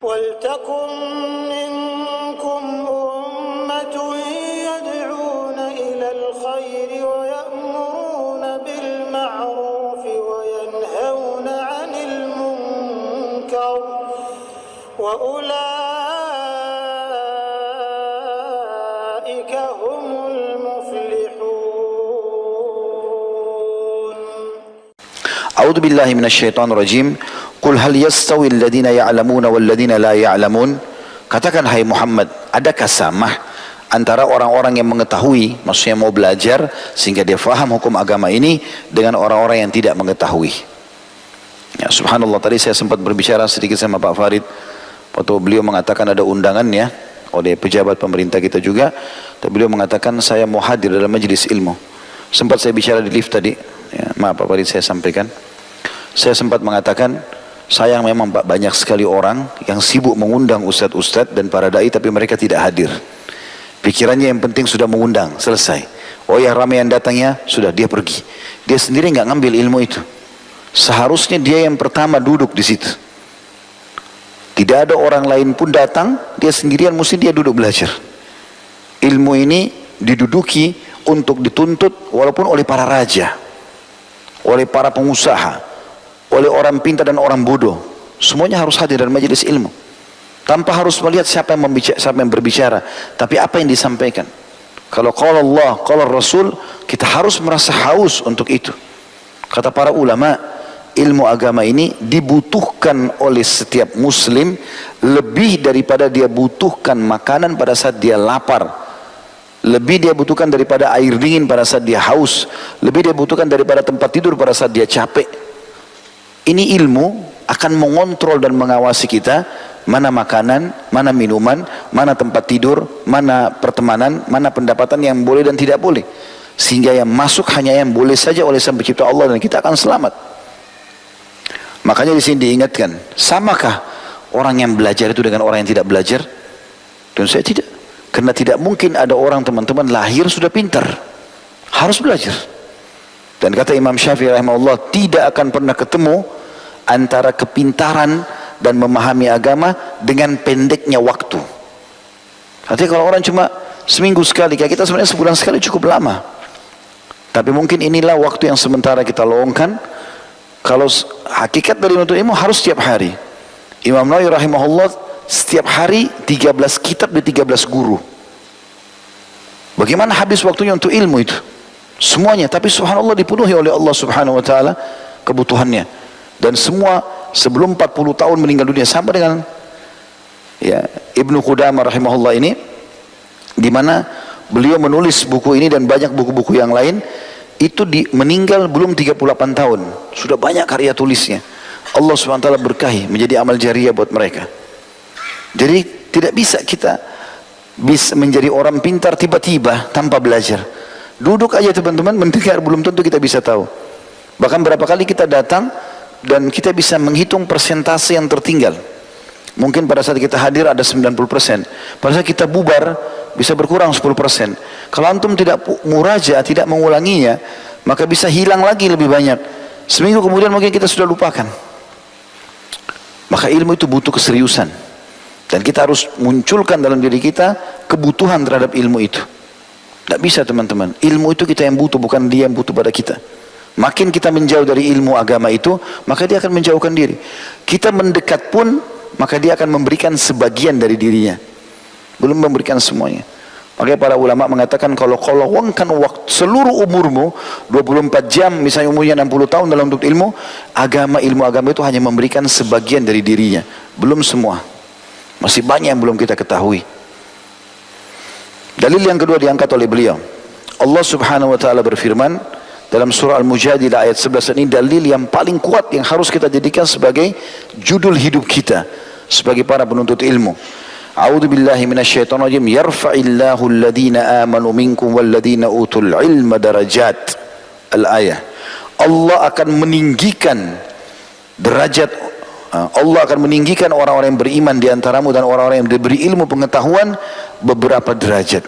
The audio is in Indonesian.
وَلْتَكُنْ مِنْكُمْ أُمَّةٌ يَدْعُونَ إِلَى الْخَيْرِ وَيَأْمُرُونَ بِالْمَعْرُوفِ وَيَنْهَوْنَ عَنِ الْمُنْكَرِ وَأُولَئِكَ هُمُ الْمُفْلِحُونَ. A'udzu billahi minasyaitonir rajim. Qul hal yastawi alladziina ya'lamuuna wal ladziina la ya'lamuun. Katakan hai Muhammad, adakah sama antara orang-orang yang mengetahui, maksudnya mau belajar sehingga dia faham hukum agama ini, dengan orang-orang yang tidak mengetahui? Ya, subhanallah, tadi saya sempat berbicara sedikit sama Pak Farid waktu beliau mengatakan ada undangannya oleh pejabat pemerintah kita juga, tapi beliau mengatakan saya mau hadir dalam majelis ilmu. Sempat saya bicara di lift tadi, ya, maaf Pak Farid, saya sampaikan, saya sempat mengatakan sayang memang Pak, banyak sekali orang yang sibuk mengundang ustadz-ustadz dan para dai tapi mereka tidak hadir. Pikirannya yang penting sudah mengundang, selesai. Oh ya, ramai yang datangnya, sudah dia pergi. Dia sendiri nggak ngambil ilmu itu. Seharusnya dia yang pertama duduk di situ. Tidak ada orang lain pun datang, dia sendirian mesti dia duduk belajar. Ilmu ini diduduki untuk dituntut walaupun oleh para raja, oleh para pengusaha, oleh orang pintar dan orang bodoh. Semuanya harus hadir dalam majelis ilmu tanpa harus melihat siapa yang berbicara, tapi apa yang disampaikan. Kalau qala Allah, qala Rasul, kita harus merasa haus untuk itu. Kata para ulama, ilmu agama ini dibutuhkan oleh setiap muslim lebih daripada dia butuhkan makanan pada saat dia lapar, lebih dia butuhkan daripada air dingin pada saat dia haus, lebih dia butuhkan daripada tempat tidur pada saat dia capek. Ini ilmu akan mengontrol dan mengawasi kita, mana makanan, mana minuman, mana tempat tidur, mana pertemanan, mana pendapatan yang boleh dan tidak boleh. Sehingga yang masuk hanya yang boleh saja oleh Sang Pencipta Allah dan kita akan selamat. Makanya di sini diingatkan, samakah orang yang belajar itu dengan orang yang tidak belajar? Dan saya tidak. Karena tidak mungkin ada orang teman-teman lahir sudah pintar. Harus belajar. Dan kata Imam Syafi'i rahimahullah, tidak akan pernah ketemu antara kepintaran dan memahami agama dengan pendeknya waktu. Artinya kalau orang cuma seminggu sekali, kayak kita sebenarnya sebulan sekali cukup lama. Tapi mungkin inilah waktu yang sementara kita lowongkan. Kalau hakikat dari menuntut ilmu harus setiap hari. Imam Nawawi rahimahullah setiap hari 13 kitab di 13 guru. Bagaimana habis waktunya untuk ilmu itu? Semuanya, tapi subhanallah dipenuhi oleh Allah subhanahu wa ta'ala kebutuhannya. Dan semua sebelum 40 tahun meninggal dunia, sama dengan ya, Ibnu Qudamah rahimahullah ini, di mana beliau menulis buku ini dan banyak buku-buku yang lain, itu meninggal belum 38 tahun, sudah banyak karya tulisnya. Allah subhanahu wa ta'ala berkahi, menjadi amal jariah buat mereka. Jadi tidak bisa kita bisa menjadi orang pintar tiba-tiba tanpa belajar. Duduk aja teman-teman, mendengar, belum tentu kita bisa tahu. Bahkan berapa kali kita datang dan kita bisa menghitung persentase yang tertinggal. Mungkin pada saat kita hadir ada 90%, pada saat kita bubar bisa berkurang 10%. Kalau antum tidak muraja, tidak mengulanginya, maka bisa hilang lagi lebih banyak. Seminggu kemudian mungkin kita sudah lupakan. Maka ilmu itu butuh keseriusan, dan kita harus munculkan dalam diri kita kebutuhan terhadap ilmu itu. Tidak bisa teman-teman, ilmu itu kita yang butuh, bukan dia yang butuh pada kita. Makin kita menjauh dari ilmu agama itu, maka dia akan menjauhkan diri. Kita mendekat pun, maka dia akan memberikan sebagian dari dirinya, belum memberikan semuanya. Makanya para ulama mengatakan, kalau lowongkan waktu seluruh umurmu 24 jam, misalnya umurnya 60 tahun dalam untuk ilmu agama itu hanya memberikan sebagian dari dirinya, belum semua. Masih banyak yang belum kita ketahui. Dalil yang kedua diangkat oleh beliau, Allah subhanahu wa ta'ala berfirman dalam surah Al-Mujadilah ayat 11, ini dalil yang paling kuat yang harus kita jadikan sebagai judul hidup kita sebagai para penuntut ilmu. A'udzu billahi minasyaitonir rajim. Yarfa'illahu alladhina amanu minkum walladhina utul ilma darajat. Al-ayah. Allah akan meninggikan derajat, Allah akan meninggikan orang-orang yang beriman di antaramu dan orang-orang yang diberi ilmu pengetahuan beberapa derajat.